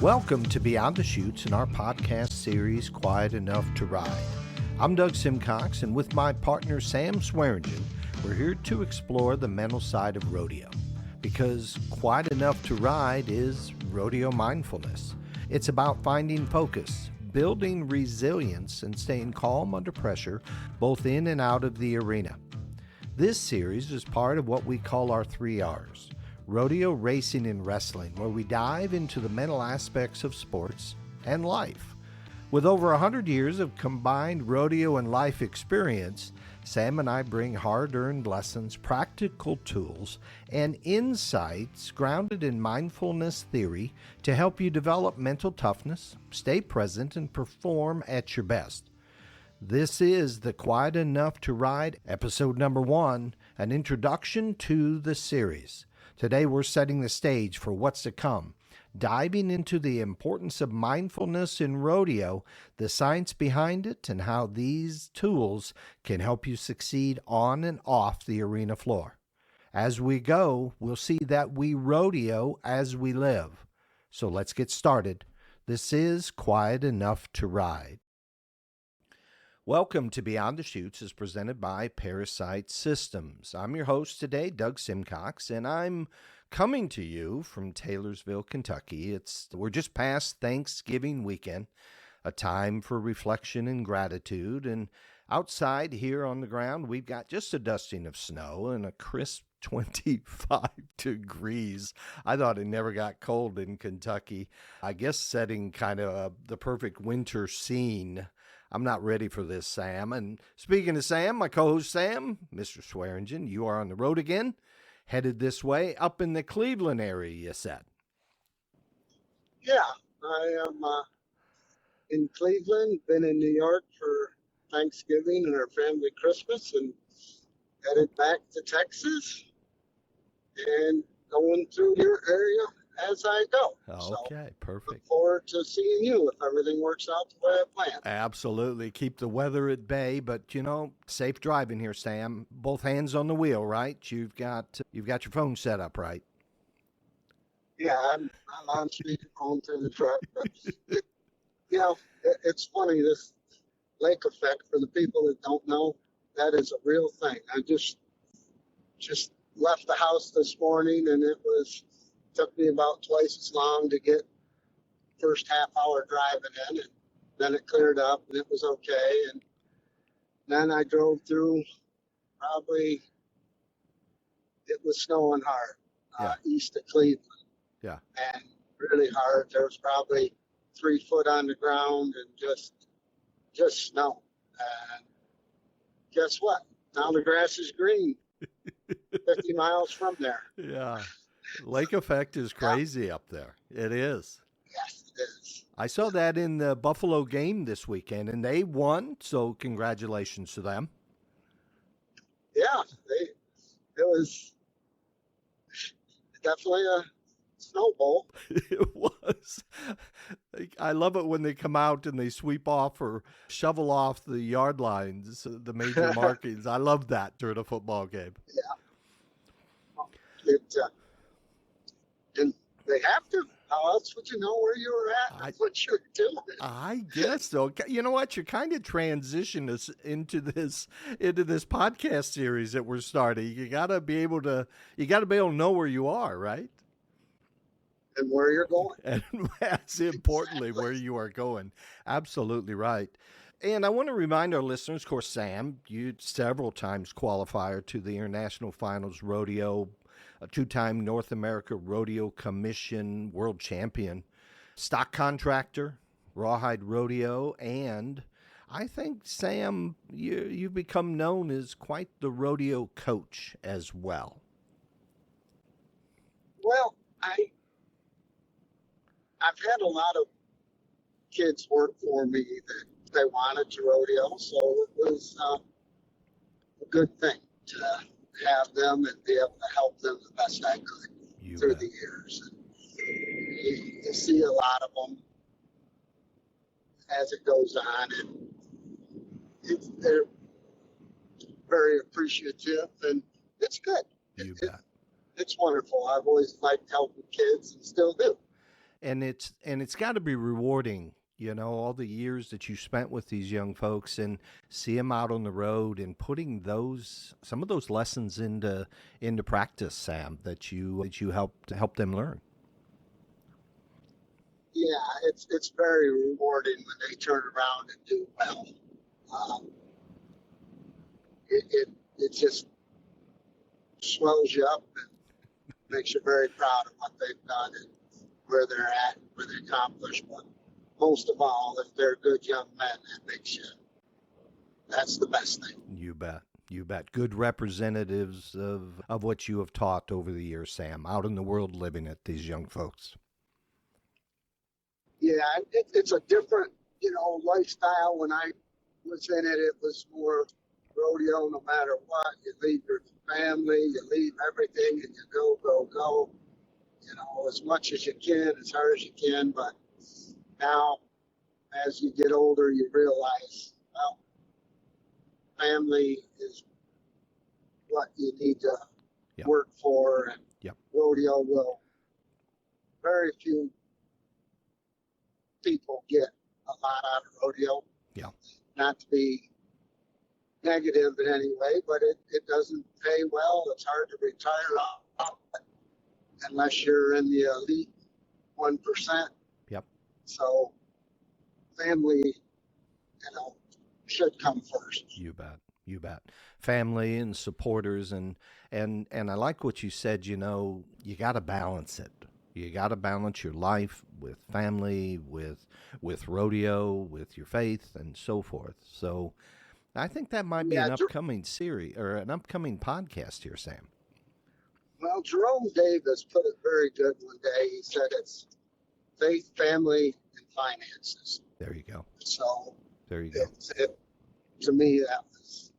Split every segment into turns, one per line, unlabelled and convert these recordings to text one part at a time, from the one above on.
Welcome to Beyond the Chutes in our podcast series, Quiet Enough to Ride. I'm Doug Simcox, and with my partner Sam Swearingen, we're here to explore the mental side of rodeo. Because quiet enough to ride is rodeo mindfulness. It's about finding focus, building resilience, and staying calm under pressure, both in and out of the arena. This series is part of what we call our 3 R's. Rodeo, racing, and wrestling, where we dive into the mental aspects of sports and life. With over 100 years of combined rodeo and life experience, Sam and I bring hard-earned lessons, practical tools, and insights grounded in mindfulness theory to help you develop mental toughness, stay present, and perform at your best. This is the Quiet Enough to Ride, episode number 1, an introduction to the series. Today we're setting the stage for what's to come, diving into the importance of mindfulness in rodeo, the science behind it, and how these tools can help you succeed on and off the arena floor. As we go, we'll see that we rodeo as we live. So let's get started. This is Quiet Enough to Ride. Welcome to Beyond the Chutes is presented by Parasite Systems. I'm your host today, Doug Simcox, and I'm coming to you from Taylorsville, Kentucky. We're just past Thanksgiving weekend, a time for reflection and gratitude, and outside here on the ground, we've got just a dusting of snow and a crisp 25 degrees. I thought it never got cold in Kentucky. I guess setting kind of the perfect winter scene. I'm not ready for this, Sam. And speaking of Sam, my co-host Sam, Mr. Swearingen, you are on the road again, headed this way up in the Cleveland area, you said.
Yeah, I am in Cleveland, been in New York for Thanksgiving and our family Christmas, and headed back to Texas and going through your area as I go.
Okay, perfect.
Look forward to seeing you if everything works out the way I planned.
Absolutely. Keep the weather at bay, but safe driving here, Sam. Both hands on the wheel, right? You've got your phone set up, right?
Yeah, I'm on speakerphone through the truck. But it's funny, this lake effect, for the people that don't know, that is a real thing. I just left the house this morning, and it took me about twice as long to get first half hour driving in, and then it cleared up and it was okay. And then I drove through, probably it was snowing hard east of Cleveland.
Yeah.
And really hard. There was probably 3 foot on the ground and just snow. And guess what? Now the grass is green 50 miles from there.
Yeah. Lake effect is crazy up there. It is.
Yes, it is.
I saw that in the Buffalo game this weekend, and they won, so congratulations to them.
Yeah, it was definitely a snow bowl.
It was. I love it when they come out and they sweep off or shovel off the yard lines, the major markings. I love that during a football game.
Yeah. And they have to. How else would you know where you were at? That's what you're doing.
I guess so. You know what? You're kind of transitioning us into this podcast series that we're starting. You gotta be able to know where you are, right?
And where you're going.
And that's importantly where you are going. Absolutely right. And I want to remind our listeners, of course, Sam, you several times qualifier to the International Finals Rodeo, a 2-time North America Rodeo Commission world champion, stock contractor, rawhide rodeo, and I think, Sam, you've become known as quite the rodeo coach as well.
Well, I've had a lot of kids work for me that they wanted to rodeo, so it was a good thing to have them and be able to help them the best I could through the years. And you see a lot of them as it goes on, and they're very appreciative, and it's good.
You bet.
It's wonderful. I've always liked helping kids and still do.
And it's got to be rewarding, all the years that you spent with these young folks and see them out on the road and putting some of those lessons into practice, Sam, that you help them learn.
Yeah, it's very rewarding when they turn around and do well. Um, it just swells you up and makes you very proud of what they've done and where they're at and where they accomplished. But most of all, if they're good young men, that's the best thing.
You bet. You bet. Good representatives of what you have taught over the years, Sam, out in the world living it, these young folks.
Yeah, it's a different, lifestyle. When I was in it, it was more rodeo no matter what. You leave your family, you leave everything, and you go, go, go, as much as you can, as hard as you can. But now, as you get older, you realize, well, family is what you need to
Yep.
work for. And
Yep.
rodeo will, very few people get a lot out of rodeo.
Yeah.
Not to be negative in any way, but it doesn't pay well. It's hard to retire off unless you're in the elite 1%.
Yep.
So family, should come first.
You bet. You bet. Family and supporters and I like what you said, you got to balance it. You got to balance your life with family, with rodeo, with your faith and so forth. So I think that might be an upcoming series or an upcoming podcast here, Sam.
Well, Jerome Davis put it very good one day. He said it's faith, family, and finances.
There you go.
So
there you go.
To me, that was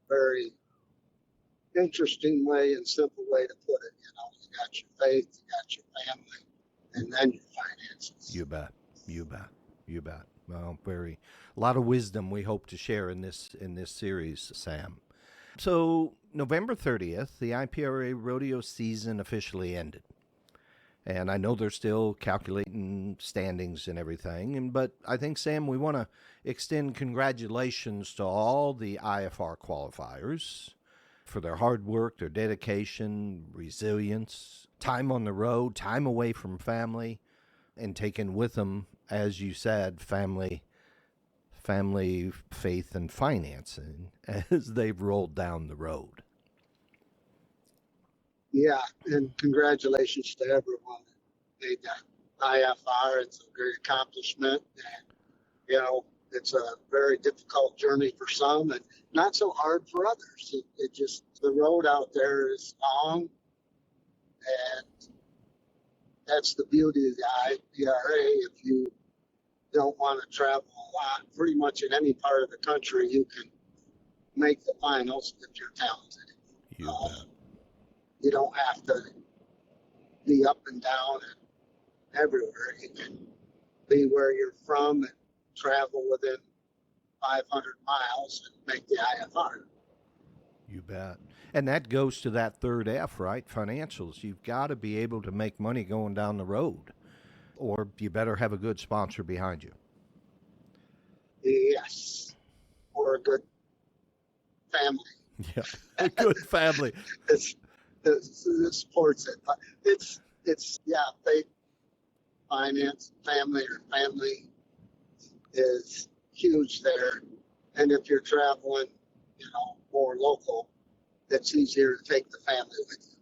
a very interesting way and simple way to put it. You got your faith, you got your family, and then your finances.
You bet. You bet. You bet. Well, a lot of wisdom we hope to share in this series, Sam. So November 30th, the IPRA rodeo season officially ended. And I know they're still calculating standings and everything. But I think, Sam, we want to extend congratulations to all the IFR qualifiers for their hard work, their dedication, resilience, time on the road, time away from family, and taking with them, as you said, family, faith, and financing as they've rolled down the road.
Yeah, and congratulations to everyone that made that IFR. It's a great accomplishment, and it's a very difficult journey for some, and not so hard for others. It just the road out there is long, and that's the beauty of the IPRA. If you don't want to travel a lot, pretty much in any part of the country, you can make the finals if you're talented. You don't have to be up and down and everywhere. You can be where you're from and travel within 500 miles and make the IFR.
You bet. And that goes to that third F, right? Financials. You've got to be able to make money going down the road, or you better have a good sponsor behind you.
Yes. Or a good family.
Yeah, a good family.
It supports it. But it's faith, finance, family is huge there. And if you're traveling, more local, it's easier to take the family with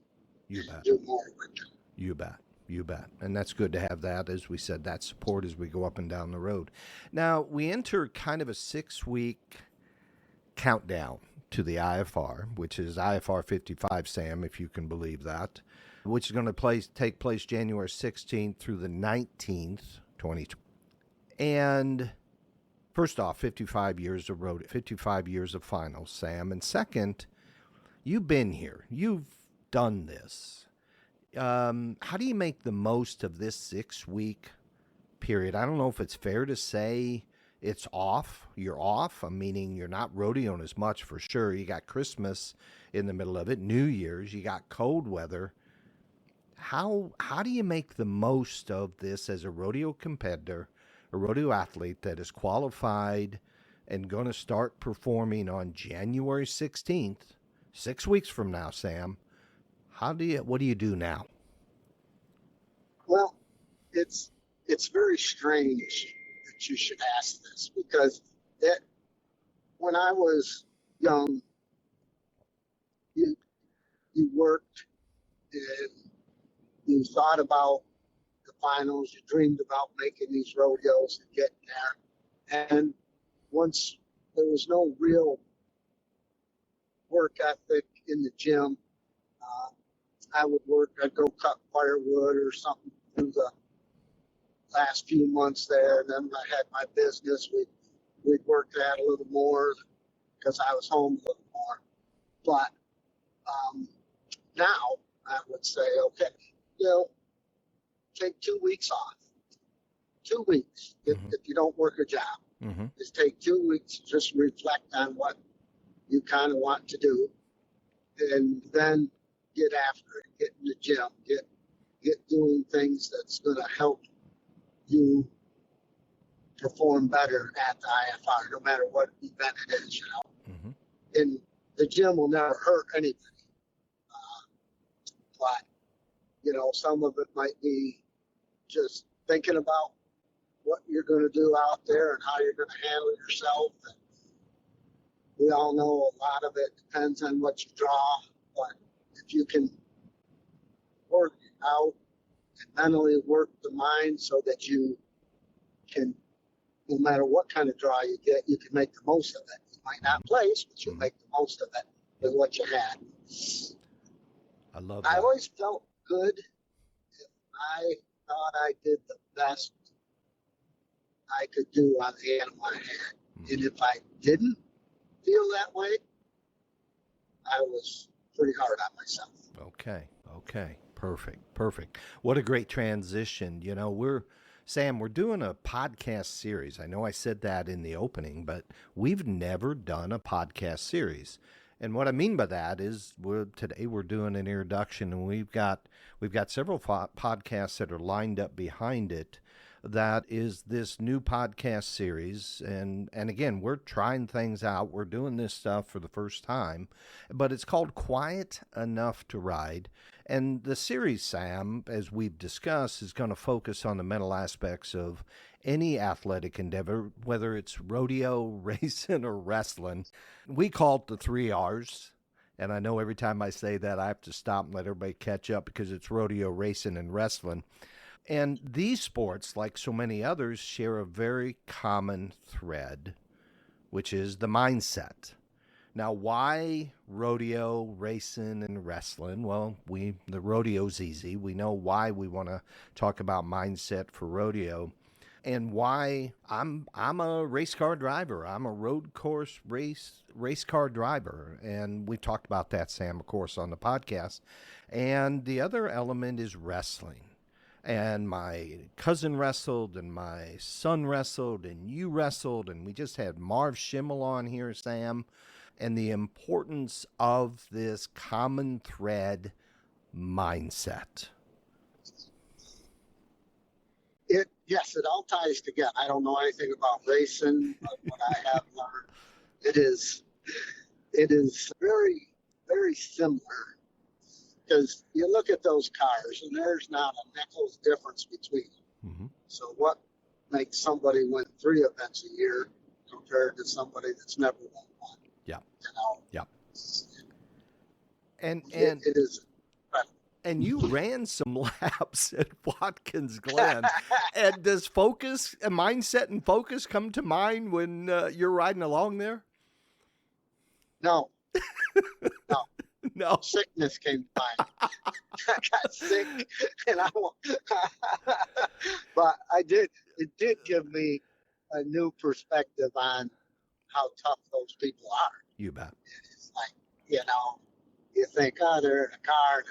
you.
You bet.
Do more with them.
You bet. You bet. And that's good to have that, as we said, that support as we go up and down the road. Now, we enter kind of a 6-week countdown to the IFR, which is IFR 55, Sam, if you can believe that, which is going to take place January 16th through the 19th, 2020. And first off, 55 years of road, 55 years of finals, Sam. And second, you've been here. You've done this. How do you make the most of this 6-week period? I don't know if it's fair to say it's off. You're off. Meaning you're not rodeoing as much for sure. You got Christmas in the middle of it, New Year's. You got cold weather. how do you make the most of this as a rodeo competitor, a rodeo athlete that is qualified and going to start performing on January 16th, 6 weeks from now, Sam? What do you do now?
Well, it's very strange that you should ask this because when I was young, you you worked and you thought about the finals, you dreamed about making these rodeos and getting there. And once there was no real work ethic in the gym, uh, I'd go cut firewood or something through the last few months there. And then I had my business. We'd work that a little more because I was home a little more. But now I would say, okay, take 2 weeks off. 2 weeks if you don't work a job. Just take 2 weeks, just reflect on what you kind of want to do, and then get after it. Get in the gym. Get doing things that's going to help you perform better at the IFR, no matter what event it is. And the gym will never hurt anybody. But some of it might be just thinking about what you're going to do out there and how you're going to handle yourself. And we all know a lot of it depends on what you draw, but if you can work out and mentally work the mind so that you can, no matter what kind of draw you get, you can make the most of it. You might not place, but you'll make the most of it with what you had.
I love that.
I always felt good if I thought I did the best I could do on the animal I had. And if I didn't feel that way, I was pretty hard on myself.
Okay. Perfect. What a great transition. Sam, we're doing a podcast series. I know I said that in the opening, but we've never done a podcast series. And what I mean by that is today we're doing an introduction, and we've got several podcasts that are lined up behind it. That is this new podcast series, and again, we're trying things out. We're doing this stuff for the first time, but it's called Quiet Enough to Ride. And the series, Sam, as we've discussed, is going to focus on the mental aspects of any athletic endeavor, whether it's rodeo, racing, or wrestling. We call it the 3 R's. And I know every time I say that, I have to stop and let everybody catch up because it's rodeo, racing, and wrestling. And these sports, like so many others, share a very common thread, which is the mindset. Now, why rodeo, racing, and wrestling? Well, the rodeo's easy. We know why we want to talk about mindset for rodeo, and why I'm a race car driver. I'm a road course race car driver, and we talked about that, Sam, of course, on the podcast. And the other element is wrestling. And my cousin wrestled, and my son wrestled, and you wrestled, and we just had Marv Schimmel on here, Sam, and the importance of this common thread mindset.
Yes, it all ties together. I don't know anything about racing, but what I have learned, it is very, very similar. Because you look at those cars, and there's not a nickel's difference between them. So what makes somebody win 3 events a year compared to somebody that's never won one?
Yeah.
Yeah.
And
it is.
And you ran some laps at Watkins Glen. And does mindset and focus come to mind when you're riding along there?
No.
No.
Sickness came to mind. I got sick, and but I did. It did give me a new perspective on how tough those people are.
You bet.
It's like, you think, they're in a car,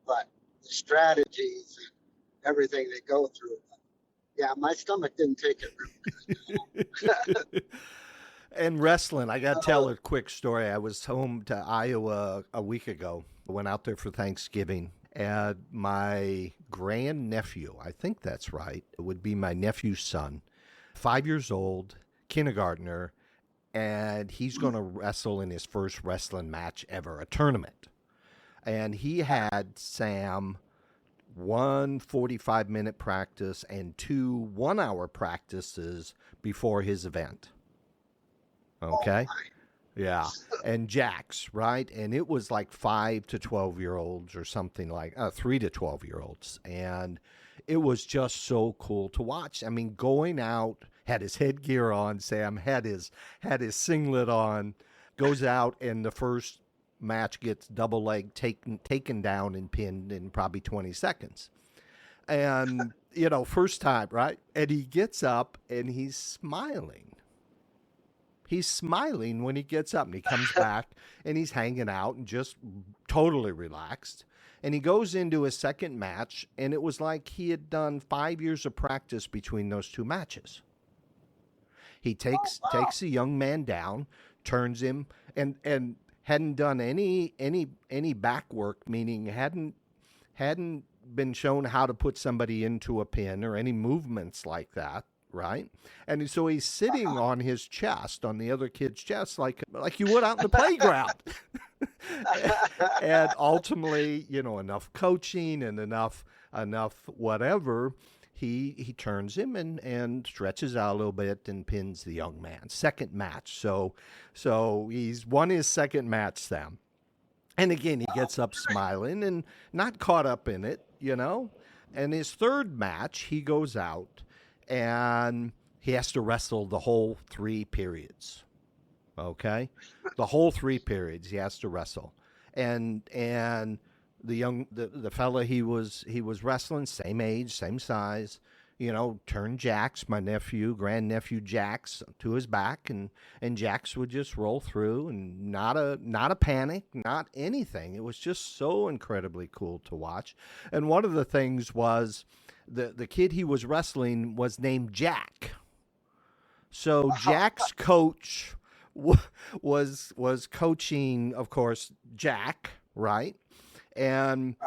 but the strategies and everything they go through. Yeah, my stomach didn't take it real good.
And wrestling, I got to tell a quick story. I was home to Iowa a week ago. I went out there for Thanksgiving, And my grandnephew, I think that's right, it would be my nephew's son, 5 years old, kindergartner, and he's going to wrestle in his first wrestling match ever, a tournament. And he had, Sam, one 45-minute practice and two 1-hour practices before his event. Okay? Yeah. And Jack's, right? And it was like 5 to 12-year-olds or something like 3 to 12-year-olds. And it was just so cool to watch. I mean, going out, had his headgear on, Sam, had his singlet on, goes out, and the first match gets double leg taken down and pinned in probably 20 seconds. And, first time, right? And he gets up and he's smiling. He's smiling when he gets up, and he comes back and he's hanging out and just totally relaxed. And he goes into his second match, and it was like he had done 5 years of practice between those two matches. He takes a young man down, turns him, and hadn't done any back work, meaning hadn't been shown how to put somebody into a pin or any movements like that. Right. And so he's sitting on his chest, on the other kid's chest, like you would out in the playground. And ultimately, enough coaching and enough whatever, he turns him and stretches out a little bit and pins the young man. Second match. So he's won his second match, Sam. And again, he gets up smiling and not caught up in it, And his third match, he goes out and he has to wrestle the whole 3 periods. Okay? The whole 3 periods he has to wrestle. And the fella he was wrestling, same age, same size, turned Jax, my grandnephew Jax, to his back, and Jax would just roll through, and not a panic, not anything. It was just so incredibly cool to watch. And one of the things was the kid he was wrestling was named Jack. So Jack's coach was coaching, of course, Jack, right? And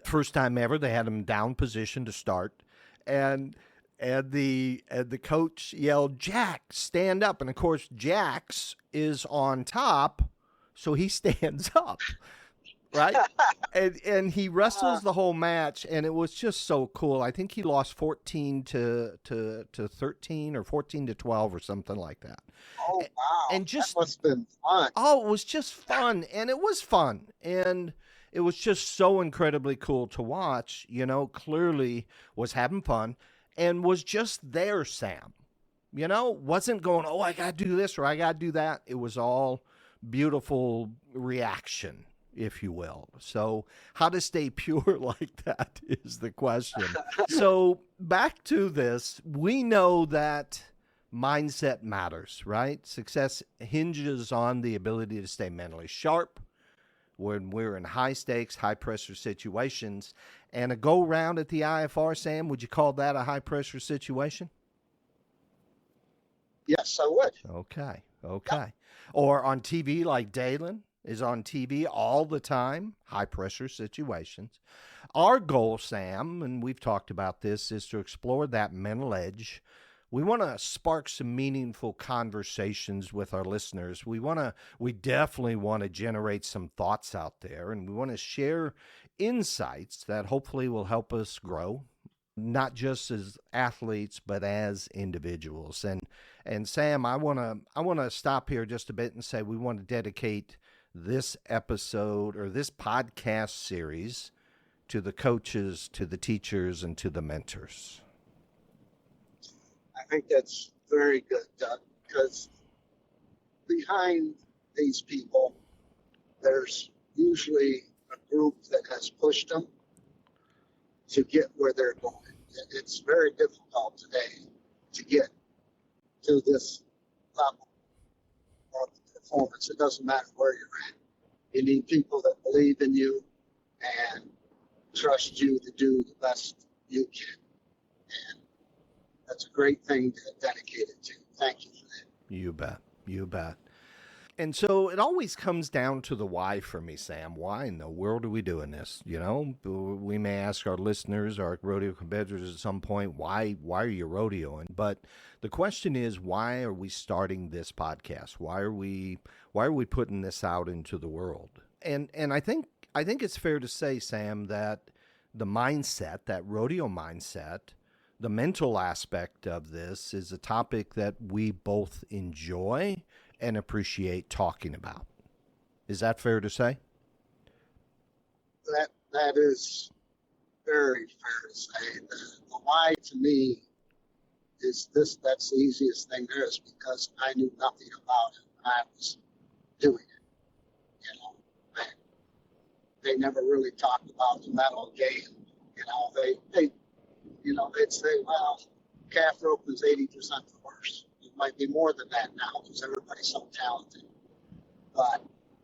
first time ever, they had him down position to start, and the coach yelled, "Jack, stand up!" And of course, Jax is on top, so he stands up, right? and he wrestles the whole match, and it was just so cool. I think he lost 14 to 13 or 14 to 12 or something like that.
Oh, wow.
And just
that must have been fun.
Oh, it was just fun, and it was fun, and it was just so incredibly cool to watch. Clearly was having fun and was just there, Sam. Wasn't going, oh, I got to do this or I got to do that. It was all beautiful reaction, if you will. So how to stay pure like that is the question. So back to this, we know that mindset matters, right? Success hinges on the ability to stay mentally sharp when we're in high stakes, high pressure situations. And a go round at the IFR, Sam, would you call that a high pressure situation?
Yes, I would.
Okay. Yep. Or on TV, like Dalen is on TV all the time, high pressure situations. Our goal, Sam, and we've talked about this, is to explore that mental edge. We want to spark some meaningful conversations with our listeners. We definitely want to generate some thoughts out there, and we want to share insights that hopefully will help us grow, not just as athletes, but as individuals. And Sam, I want to stop here just a bit and say we want to dedicate this episode or this podcast series to the coaches, to the teachers, and to the mentors.
I think that's very good, Doug, because behind these people, there's usually a group that has pushed them to get where they're going. It's very difficult today to get to this level of performance. It doesn't matter where you're at. You need people that believe in you and trust you to do the best you can. And that's a great thing to dedicate it to. Thank you for that.
You bet. And so it always comes down to the why for me, Sam. Why in the world are we doing this? You know, we may ask our listeners, our rodeo competitors at some point, why are you rodeoing? But the question is, why are we starting this podcast? Why are we putting this out into the world? And I think it's fair to say, Sam, that the mindset, that rodeo mindset, the mental aspect of this is a topic that we both enjoy and appreciate talking about. Is that fair to say?
That is very fair to say. The why to me is this. That's the easiest thing there is because I knew nothing about it when I was doing it. You know, they never really talked about the metal game. You know, they'd say, well, calf rope is 80% the horse. It might be more than that now because everybody's so talented. But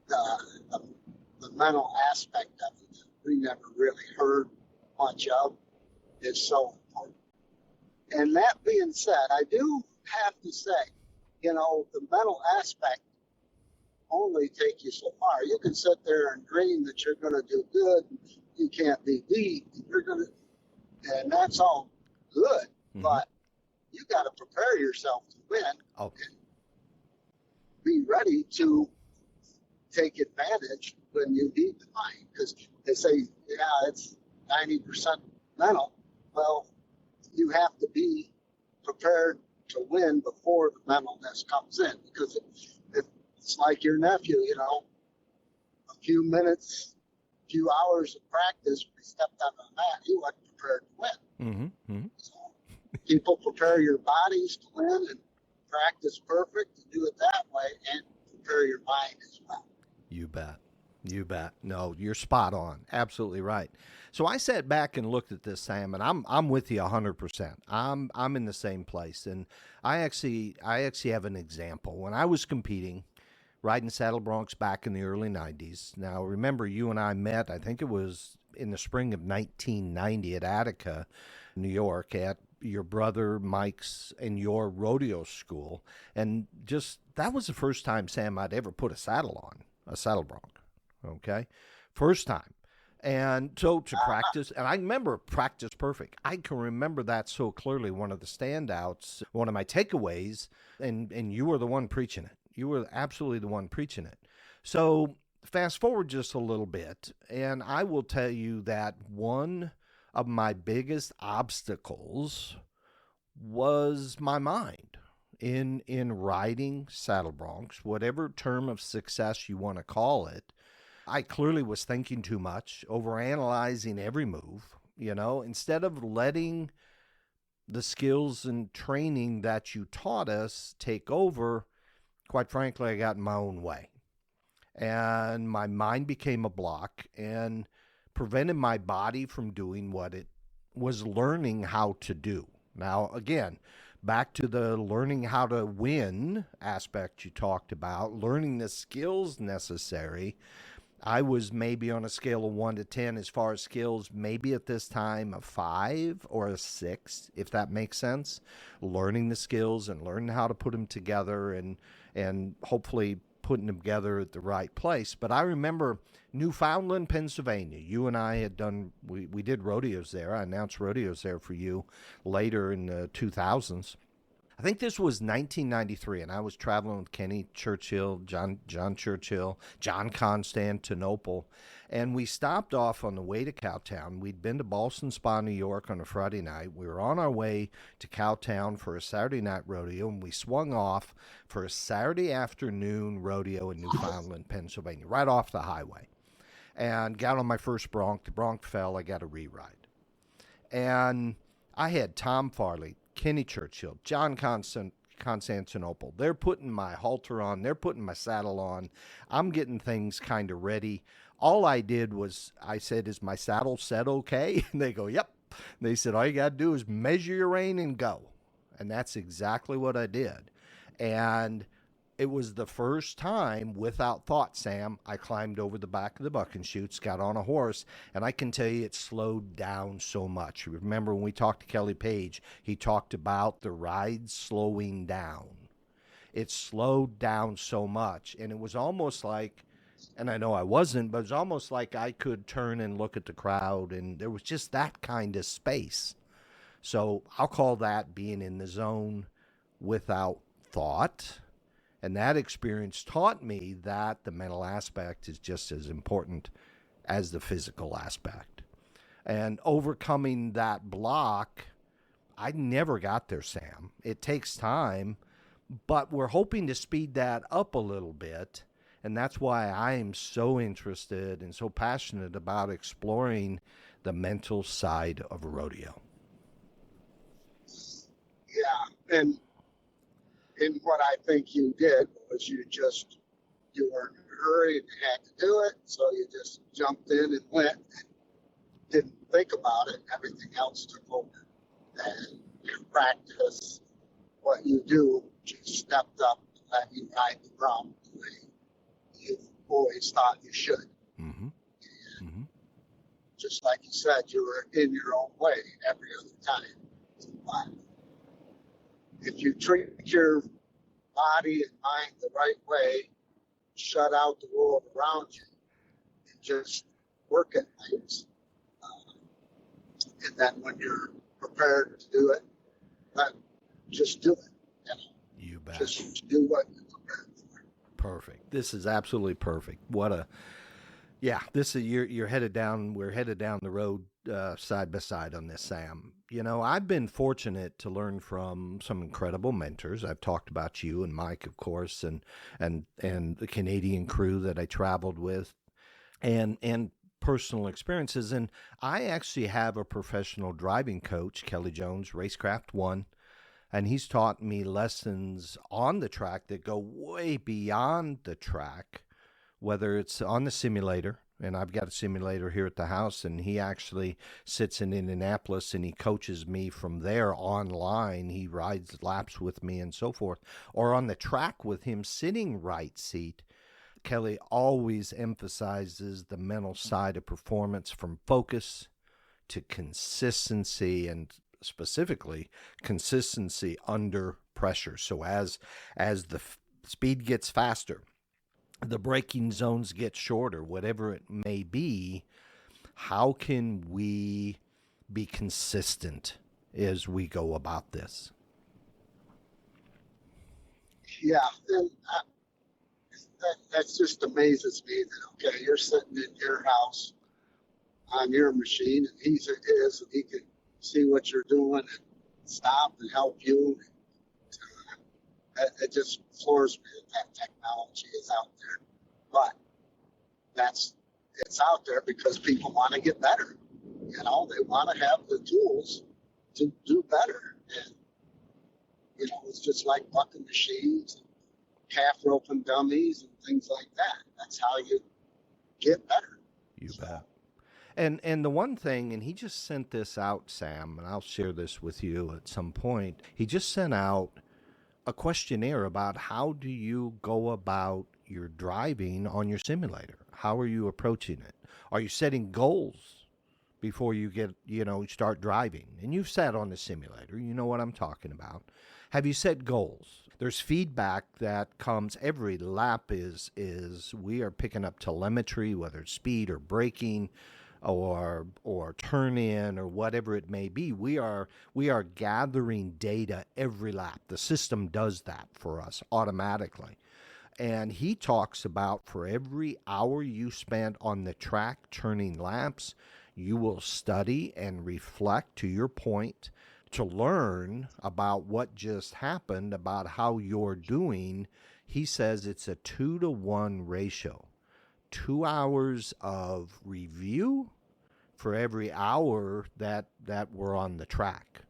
the mental aspect of it that we never really heard much of is so important. And that being said, I do have to say, you know, the mental aspect only take you so far. You can sit there and dream that you're going to do good. You can't be beat. And that's all good. Mm-hmm. But you got to prepare yourself to win.
Okay.
And be ready to take advantage when you need the money. Because they say, yeah, it's 90% mental. Well, you have to be prepared to win before the mentalness comes in. Because it's like your nephew, you know, a few minutes, few hours of practice, when he stepped on the mat, he wasn't prepared to win.
Mm-hmm. Mm-hmm.
So people prepare your bodies to win and practice perfect and do it that way and prepare your mind as well.
You bet. You bet. No, you're spot on. Absolutely right. So I sat back and looked at this, Sam, and I'm with you 100%. I'm in the same place, and I actually have an example. When I was competing, riding saddle broncs back in the early 90s. Now, remember, you and I met, I think it was in the spring of 1990 at Attica, New York, at your brother Mike's and your rodeo school. And just, that was the first time, Sam, I'd ever put a saddle on, a saddle bronc. Okay? First time. And so to practice, and I remember practice perfect. I can remember that so clearly. One of the standouts, one of my takeaways, and you were the one preaching it. You were absolutely the one preaching it. So fast forward just a little bit, and I will tell you that one of my biggest obstacles was my mind in riding saddle broncs, whatever term of success you want to call it. I clearly was thinking too much, overanalyzing every move, you know, instead of letting the skills and training that you taught us take over. Quite frankly, I got in my own way, and my mind became a block and prevented my body from doing what it was learning how to do. Now, again, back to the learning how to win aspect you talked about, learning the skills necessary. I was maybe on a scale of 1 to 10 as far as skills, maybe at this time a 5 or a 6, if that makes sense. Learning the skills and learning how to put them together and hopefully putting them together at the right place. But I remember Newfoundland, Pennsylvania. You and I had done, we did rodeos there. I announced rodeos there for you later in the 2000s. I think this was 1993, and I was traveling with Kenny Churchill, John Churchill, John Constantinople, and we stopped off on the way to Cowtown. We'd been to Ballston Spa, New York on a Friday night. We were on our way to Cowtown for a Saturday night rodeo, and we swung off for a Saturday afternoon rodeo in Newfoundland, Pennsylvania, right off the highway, and got on my first bronc. The bronc fell. I got a re-ride. And I had Tom Farley, Kenny Churchill, John Constantinople. They're putting my halter on. They're putting my saddle on. I'm getting things kind of ready. All I did was, I said, is my saddle set okay? And they go, yep. They said, all you got to do is measure your rein and go. And that's exactly what I did. And it was the first time, without thought, Sam, I climbed over the back of the bucking chutes, got on a horse, and I can tell you it slowed down so much. Remember when we talked to Kelly Page, he talked about the ride slowing down. it slowed down so much. And it was almost like, and I know I wasn't, but it was almost like I could turn and look at the crowd, and there was just that kind of space. So I'll call that being in the zone without thought. And that experience taught me that the mental aspect is just as important as the physical aspect. And overcoming that block, I never got there, Sam. It takes time, but we're hoping to speed that up a little bit. And that's why I'm so interested and so passionate about exploring the mental side of rodeo.
Yeah, and what I think you did was you were in a hurry and you had to do it, so you just jumped in and went and didn't think about it. Everything else took over. And you practice what you do, you stepped up and let you ride the ground the way you always thought you should.
Mm-hmm. Mm-hmm.
Just like you said, you were in your own way every other time. But if you treat your body and mind the right way, shut out the world around you, and just work at things. And then when you're prepared to do it, then just do it. You know?
You bet.
Just do what you're prepared for.
Perfect. This is absolutely perfect. What a, yeah, this is, you're headed down, we're headed down the road side by side on this, Sam. You know, I've been fortunate to learn from some incredible mentors. I've talked about you and Mike, of course, and the Canadian crew that I traveled with, and personal experiences. And I actually have a professional driving coach, Kelly Jones, Racecraft 1, and he's taught me lessons on the track that go way beyond the track, whether it's on the simulator, and I've got a simulator here at the house, and he actually sits in Indianapolis and he coaches me from there online. He rides laps with me and so forth. Or on the track with him sitting right seat, Kelly always emphasizes the mental side of performance, from focus to consistency, and specifically consistency under pressure. So as the speed gets faster, the braking zones get shorter, whatever it may be, how can we be consistent as we go about this?
Yeah, and that just amazes me that, okay, you're sitting in your house on your machine, and he's at his, and he can see what you're doing and stop and help you. It just floors me that technology is out there. But it's out there because people want to get better. You know, they want to have the tools to do better. And, you know, it's just like bucking machines, and calf roping dummies, and things like that. That's how you get better.
You bet. And the one thing, and he just sent this out, Sam, and I'll share this with you at some point. He just sent out a questionnaire about how do you go about your driving on your simulator? How are you approaching it? Are you setting goals before you start driving? And you've sat on the simulator, you know what I'm talking about. Have you set goals? There's feedback that comes every lap is we are picking up telemetry, whether it's speed or braking or turn in or whatever it may be. We are gathering data every lap. The system does that for us automatically. And he talks about for every hour you spend on the track turning laps, you will study and reflect, to your point, to learn about what just happened, about how you're doing. He says it's a 2-to-1 ratio. 2 hours of review for every hour that we're on the track.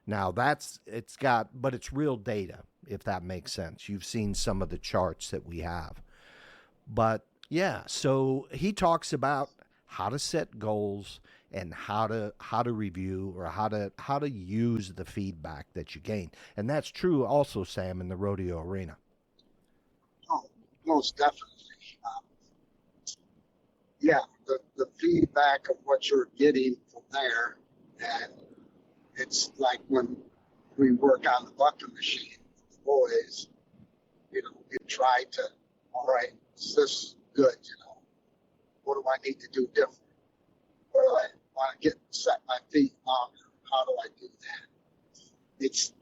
Now but it's real data, if that makes sense. You've seen some of the charts that we have. But yeah, so he talks about how to set goals and how to review, or how to use the feedback that you gain. And that's true also, Sam, in the rodeo arena.
Oh, most definitely. Yeah, the feedback of what you're getting from there, and it's like when we work on the bucking machine with the boys, you try to, all right, is this good? What do I need to do different? Where do I want to set my feet longer? How do I do that?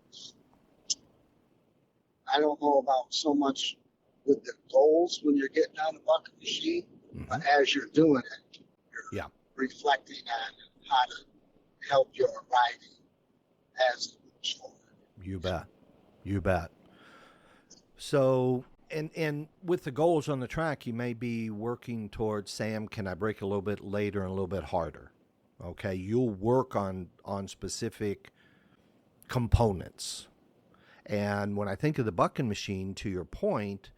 I don't know about so much with the goals when you're getting on the bucket machine, but as you're doing it, you're reflecting on how to help your riding as it moves forward.
You bet. So, and with the goals on the track, you may be working towards, Sam, can I brake a little bit later and a little bit harder? Okay, you'll work on specific components. And when I think of the bucking machine, to your point,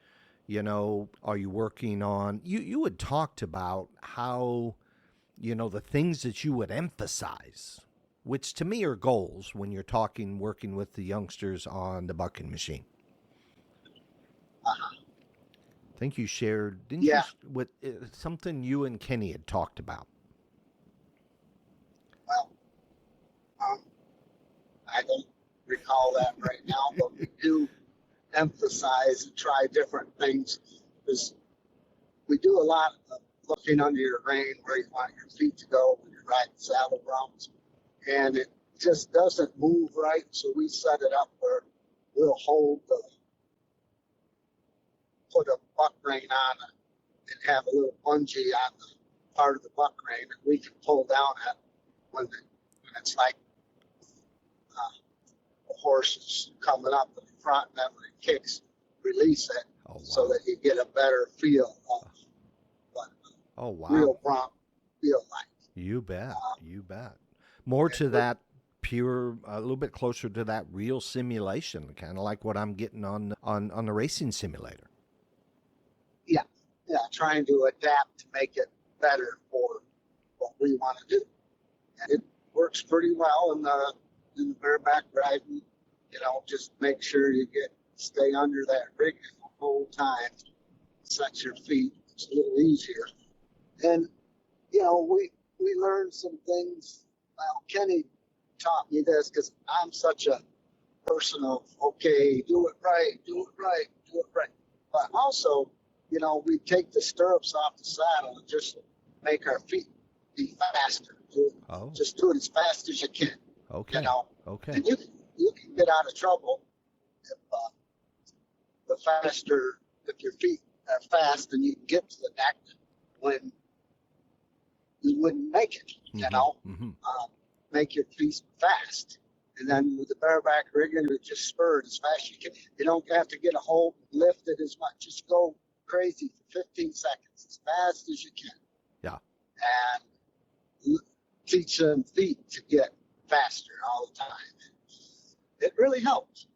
are you working on, you had talked about how, the things that you would emphasize, which to me are goals when you're working with the youngsters on the bucking machine. I think you shared, didn't you, with something you and Kenny had talked about?
Well, I don't recall that right now, but we do emphasize and try different things, because we do a lot of looking under your rein where you want your feet to go when you're riding saddle rounds, and it just doesn't move right. So we set it up where we'll put a buck rein on it and have a little bungee on the part of the buck rein that we can pull down at when it's like the horse is coming up in the front, and then when it kicks, release it so that you get a better feel of what real bronc feel like.
You bet. More to that pure, a little bit closer to that real simulation, kind of like what I'm getting on the racing simulator.
Yeah, trying to adapt to make it better for what we want to do. And it works pretty well in the bareback riding. Just make sure you stay under that rig the whole time. Set your feet. It's a little easier. And, we learned some things. Well, Kenny taught me this because I'm such a person of, okay, do it right. But also, we take the stirrups off the saddle and just make our feet be faster. Just do it as fast as you can.
Okay. Okay.
And you can get out of trouble if your feet are fast and you can get to the neck when you wouldn't make it. Make your feet fast. And then with the bareback rigging, you just spur it as fast as you can. You don't have to get a hold and lift it as much. Just go crazy for 15 seconds, as fast as you can.
Yeah.
And teach them feet to get faster all the time. It really helps.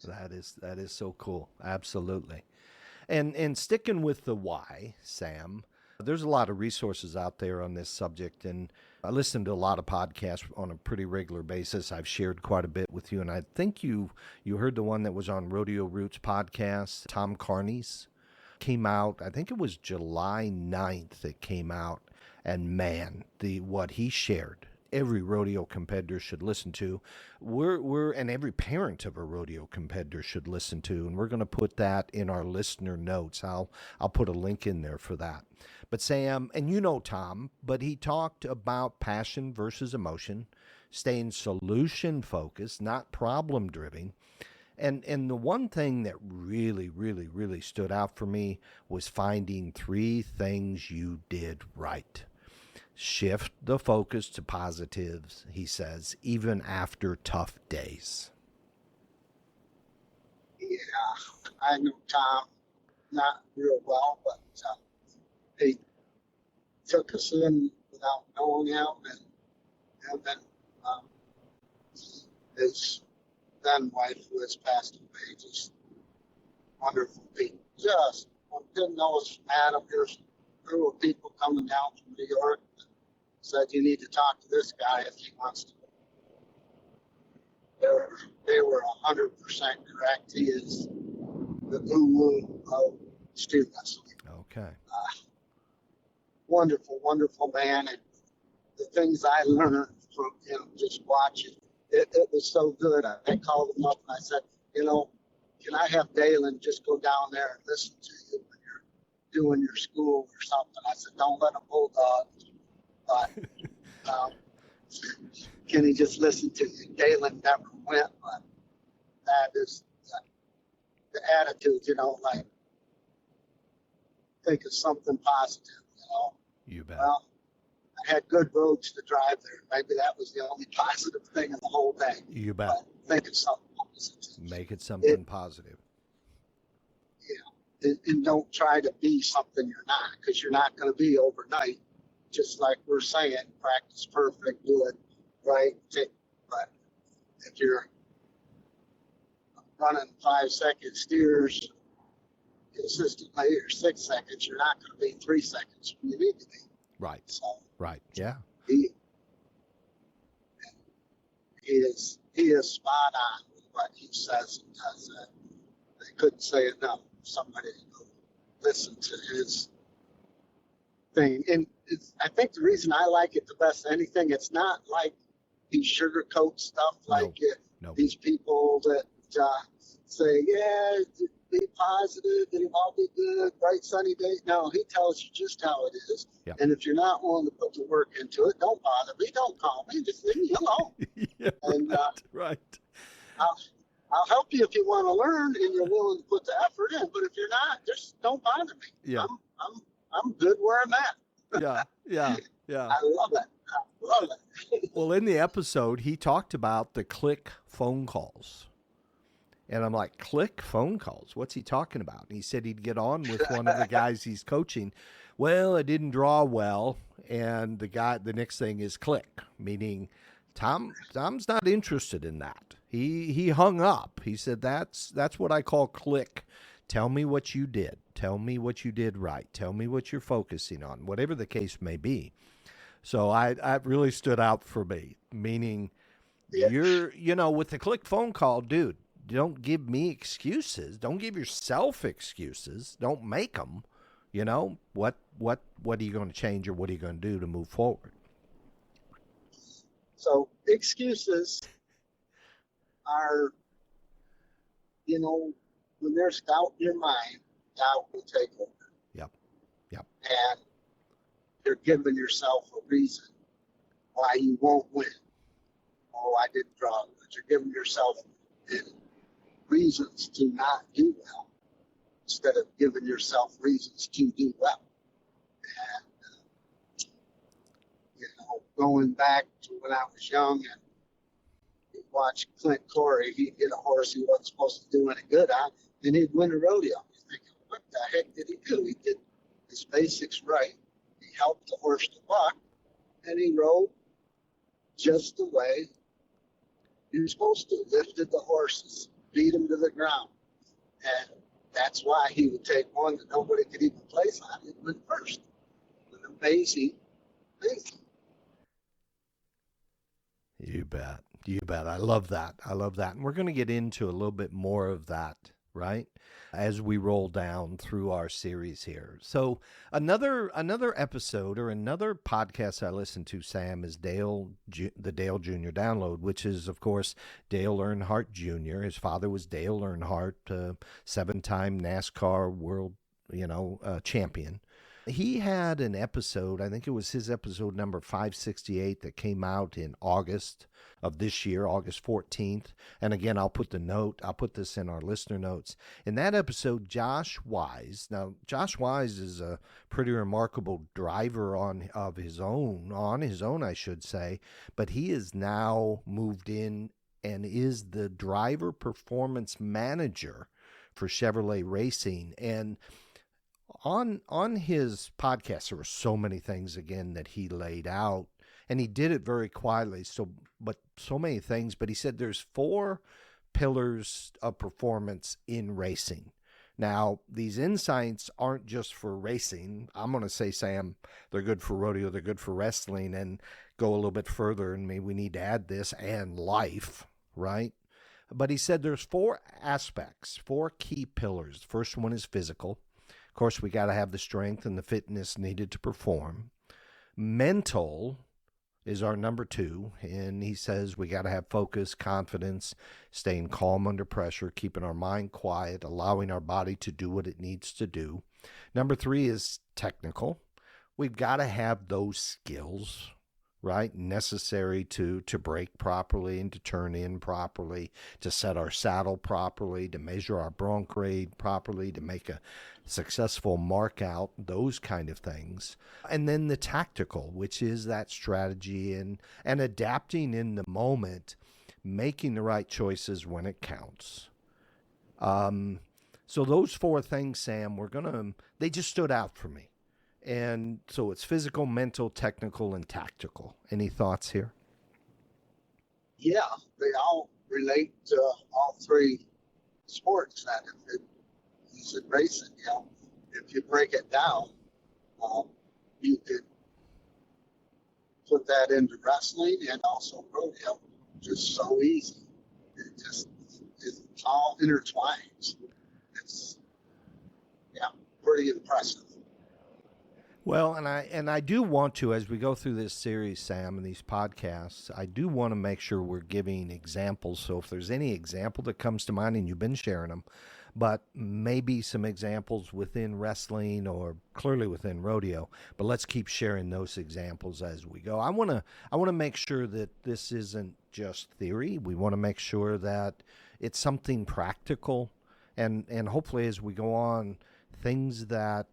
That is so cool. Absolutely. And sticking with the why, Sam, there's a lot of resources out there on this subject, and I listen to a lot of podcasts on a pretty regular basis. I've shared quite a bit with you, and I think you heard the one that was on Rodeo Roots podcast, Tom Carney's. Came out, I think it was July 9th it came out, and man, what he shared, every rodeo competitor should listen to. And every parent of a rodeo competitor should listen to, and we're going to put that in our listener notes. I'll put a link in there for that. But Sam, and Tom, but he talked about passion versus emotion, staying solution focused, not problem driven. And the one thing that really, really, really stood out for me was finding 3 things you did right. Shift the focus to positives, he says, even after tough days.
Yeah, I know Tom not real well, but he took us in without knowing him, and then his then wife, who has passed away, just wonderful people. Just didn't know us from Adam. There's a group of people coming down from New York. Said you need to talk to this guy if he wants to. They were 100% correct. He is the guru of steer wrestling.
Okay.
Wonderful, wonderful man, and the things I learned from him just watching it was so good. I called him up and I said, can I have Dalen just go down there and listen to you when you're doing your school or something? I said, don't let him bulldog. But can he just listen to you? Dalen never went, but that is the attitude, like think of something positive.
You bet.
Well, I had good roads to drive there. Maybe that was the only positive thing in the whole day.
You bet.
But think of something positive.
Make it something positive.
Yeah. And don't try to be something you're not, because you're not going to be overnight. Just like we're saying, practice perfect, do it right. But if you're running 5-second steers consistently or 6 seconds, you're not going to be 3 seconds when you need to be.
Right.
So
right. Yeah.
He is spot on with what he says and does. They couldn't say enough. Somebody to listen to his thing. And I think the reason I like it the best of anything, it's not like he sugarcoats stuff like these people that say, yeah, be positive, it'll all be good, bright sunny days. No, he tells you just how it is.
Yep.
And if you're not willing to put the work into it, don't bother me, don't call me, just leave me alone.
Yeah,
and
right.
I'll help you if you want to learn and you're willing to put the effort in. But if you're not, just don't bother me.
Yeah.
I'm good where I'm at.
Yeah.
I love it.
Well, in the episode, he talked about the click phone calls. And I'm like, click phone calls? What's he talking about? And he said he'd get on with one of the guys he's coaching. Well, it didn't draw well. And the next thing is click, meaning Tom's not interested in that. He hung up. He said, that's what I call click. Tell me what you did. Tell me what you did right. Tell me what you're focusing on, whatever the case may be. So I really stood out for me, meaning you're, with the click phone call, dude, don't give me excuses. Don't give yourself excuses. Don't make them. What are you going to change or what are you going to do to move forward?
So excuses are, when there's doubt in your mind, doubt will take over. Yep. And you're giving yourself a reason why you won't win. Oh, I didn't draw good. You're giving yourself reasons to not do well instead of giving yourself reasons to do well. And, going back to when I was young and watch Clint Corey, he'd get a horse he wasn't supposed to do any good on, and he'd win a rodeo. You're thinking, what the heck did he do? He did his basics right. He helped the horse to buck, and he rode just the way he was supposed to. Lifted the horses, beat him to the ground. And that's why he would take one that nobody could even place on. He'd win first. Amazing.
You bet. I love that. And we're going to get into a little bit more of that, right, as we roll down through our series here. So another episode or another podcast I listened to, Sam, is the Dale Jr. Download, which is, of course, Dale Earnhardt Jr. His father was Dale Earnhardt, 7-time NASCAR world, champion. He had an episode, I think it was his episode number 568 that came out in August of this year, August 14th. And again, I'll put this in our listener notes. In that episode, Josh Wise is a pretty remarkable driver on his own, I should say, but he is now moved in and is the driver performance manager for Chevrolet Racing. And on his podcast, there were so many things, again, that he laid out, and he did it very quietly. So many things, but he said there's 4 pillars of performance in racing. Now, these insights aren't just for racing. I'm going to say, Sam, they're good for rodeo, they're good for wrestling, and go a little bit further, and maybe we need to add this, and life, right? But he said there's 4 aspects, 4 key pillars. The first one is physical. Of course, we got to have the strength and the fitness needed to perform. Mental, is our number 2. And he says we got to have focus, confidence, staying calm under pressure, keeping our mind quiet, allowing our body to do what it needs to do. Number 3 is technical. We've got to have those skills, right, necessary to brake properly and to turn in properly, to set our saddle properly, to measure our bronc rate properly, to make a successful mark out, those kind of things. And then the tactical, which is that strategy and adapting in the moment, making the right choices when it counts. So those 4 things, Sam, they just stood out for me. And so it's physical, mental, technical, and tactical. Any thoughts here?
Yeah, they all relate to all 3 sports. That if you said racing, if you break it down, you could put that into wrestling and also rodeo. Just so easy. It's all intertwined. It's pretty impressive.
Well, and I do want to, as we go through this series, Sam, and these podcasts, I do want to make sure we're giving examples. So if there's any example that comes to mind, and you've been sharing them, but maybe some examples within wrestling or clearly within rodeo, but let's keep sharing those examples as we go. I want to make sure that this isn't just theory. We want to make sure that it's something practical, and hopefully as we go on, things that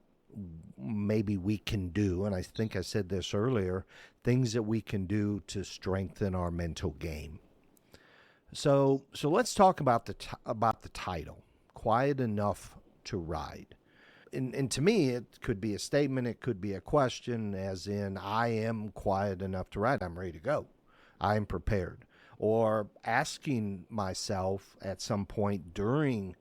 maybe we can do, and I think I said this earlier, things that we can do to strengthen our mental game. So let's talk about the title, Quiet Enough to Ride. And to me, it could be a statement, it could be a question, as in, I am quiet enough to ride, I'm ready to go, I am prepared. Or asking myself at some point during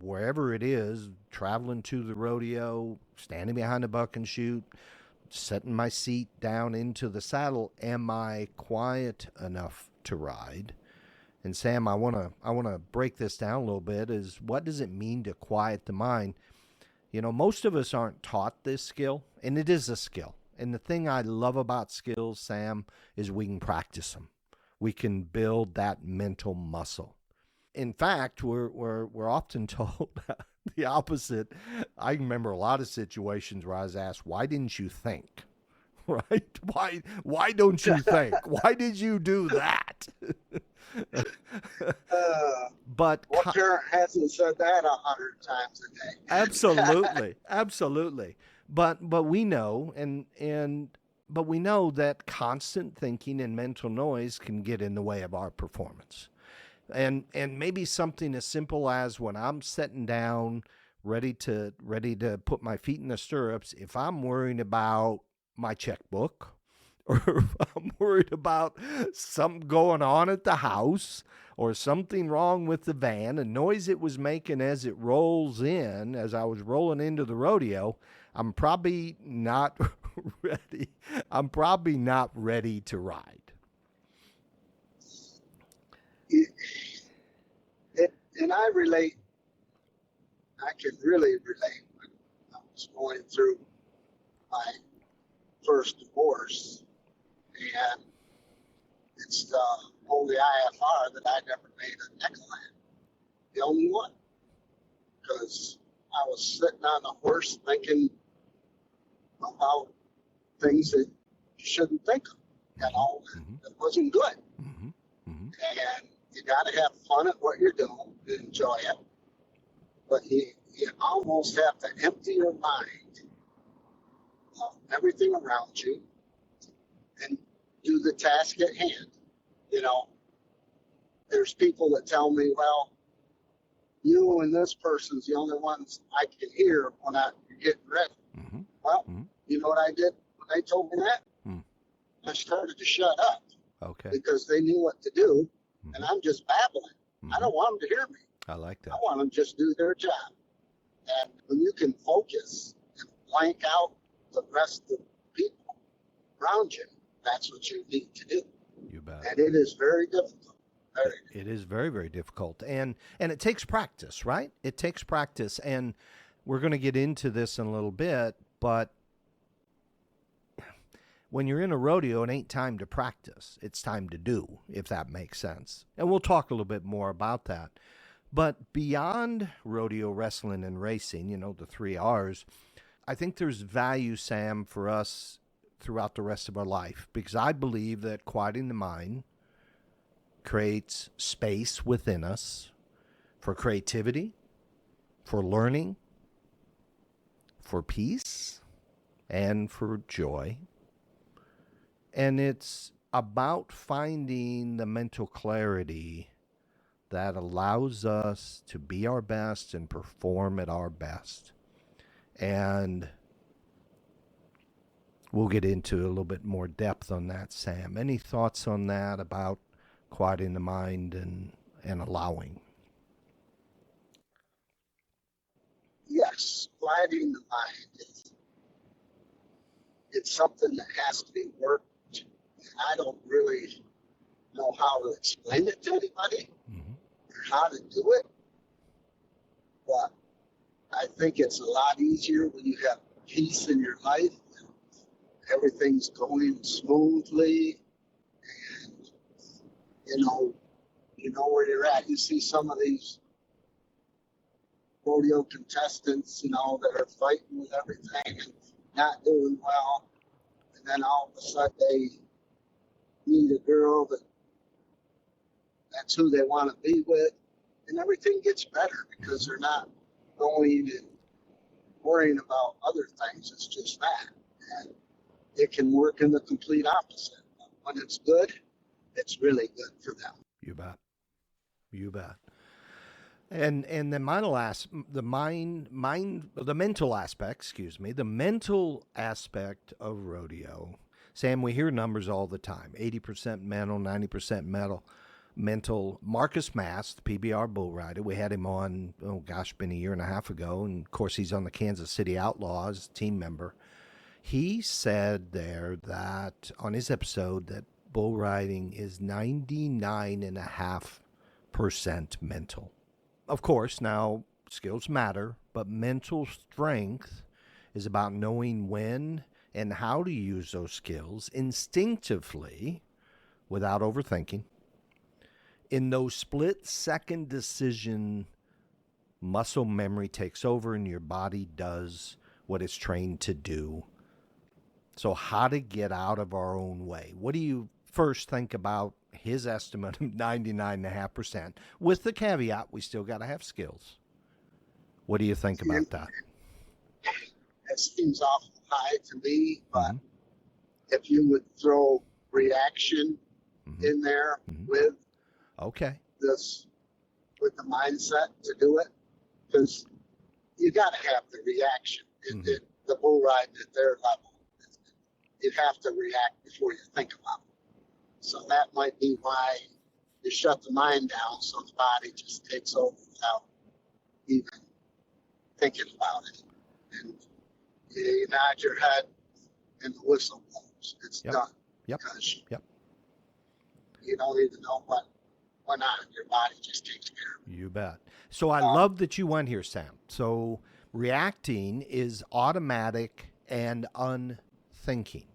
wherever it is, traveling to the rodeo, standing behind a buck and chute, setting my seat down into the saddle, am I quiet enough to ride? And Sam, I want to break this down a little bit. Is what does it mean to quiet the mind? Most of us aren't taught this skill, and it is a skill. And the thing I love about skills, Sam, is we can practice them. We can build that mental muscle. In fact, we're often told the opposite. I remember a lot of situations where I was asked, "Why didn't you think?" Right? Why don't you think? Why did you do that? But
what parent hasn't said that 100 times a day?
Absolutely. But we know but we know that constant thinking and mental noise can get in the way of our performance. And maybe something as simple as when I'm sitting down, ready to put my feet in the stirrups, if I'm worrying about my checkbook, or if I'm worried about something going on at the house, or something wrong with the van, a noise it was making as it rolls in, as I was rolling into the rodeo, I'm probably not ready. I'm probably not ready to ride.
And I can really relate. When I was going through my first divorce, and it's the only IFR that I never made a nickel at. The only one. Because I was sitting on the horse thinking about things that you shouldn't think of. It wasn't good.
Mm-hmm. Mm-hmm.
And you got to have fun at what you're doing and enjoy it. But you almost have to empty your mind of everything around you and do the task at hand. There's people that tell me, well, you and this person's the only ones I can hear when you're getting ready.
Mm-hmm.
Well, you know what I did when they told me that? I started to shut up.
Okay.
Because they knew what to do, and I'm just babbling. I don't want them to hear me.
I like that.
I want them to just do their job. And when you can focus and blank out the rest of the people around you, that's what you need to do.
You bet.
And it is very difficult.
It is very, very difficult. And it takes practice, right? It takes practice. And we're going to get into this in a little bit, but When you're in a rodeo, it ain't time to practice. It's time to do, if that makes sense. And we'll talk a little bit more about that. But beyond rodeo, wrestling, and racing, the 3 R's, I think there's value, Sam, for us throughout the rest of our life, because I believe that quieting the mind creates space within us for creativity, for learning, for peace, and for joy. And it's about finding the mental clarity that allows us to be our best and perform at our best. And we'll get into a little bit more depth on that, Sam. Any thoughts on that about quieting the mind and allowing?
Yes, quieting the mind it's something that has to be worked. And I don't really know how to explain it to anybody or how to do it. But I think it's a lot easier when you have peace in your life and everything's going smoothly and you know where you're at. You see some of these rodeo contestants, that are fighting with everything and not doing well. And then all of a sudden they meet a girl that's who they want to be with. And everything gets better because they're not going and worrying about other things. It's just that. And it can work in the complete opposite. When it's good, it's really good for them.
You bet. You bet. And the mental aspect of rodeo. Sam, we hear numbers all the time. 80% mental, 90% mental. Marcus Mass, the PBR bull rider, we had him on, been a year and a half ago. And of course, he's on the Kansas City Outlaws team member. He said there that on his episode that bull riding is 99.5% mental. Of course, now skills matter, but mental strength is about knowing when and how to use those skills instinctively without overthinking. In those split-second decision, muscle memory takes over and your body does what it's trained to do. So how to get out of our own way? What do you first think about his estimate of 99.5%? With the caveat, we still got to have skills. What do you think about that?
It seems awful high to me, but if you would throw reaction in there with this, with the mindset to do it, because you got to have the reaction. The bull riding at their level, you have to react before you think about it. So that might be why you shut the mind down, so the body just takes over without even thinking about it. And you nod your head and the whistle blows. It's done. Because you don't even know what went on. Your body just takes care of it.
You bet. So I love that you went here, Sam. So reacting is automatic and unthinking.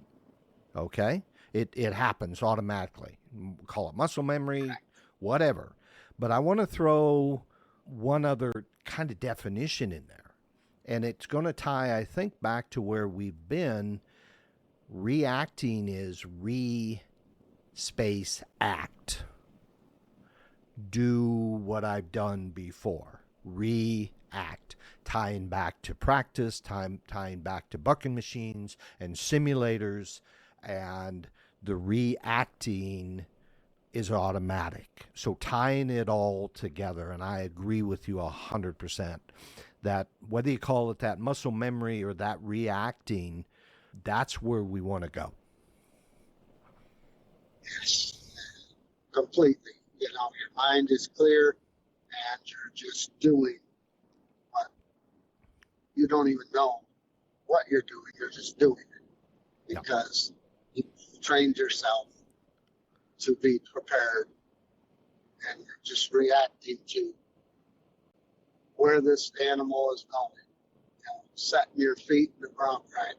Okay? It happens automatically. Call it muscle memory, whatever. But I want to throw one other kind of definition in there. And it's going to tie, I think, back to where we've been. Reacting is space act. Do what I've done before. React. Tying back to practice, tying back to bucking machines and simulators. And the reacting is automatic. So tying it all together, and I agree with you 100%, that whether you call it that muscle memory or that reacting, that's where we want to go.
Yes, completely. Your mind is clear and you're just doing what you don't even know what you're doing. You're just doing it because you trained yourself to be prepared, and you're just reacting to where this animal is going. Setting your feet in the ground, right?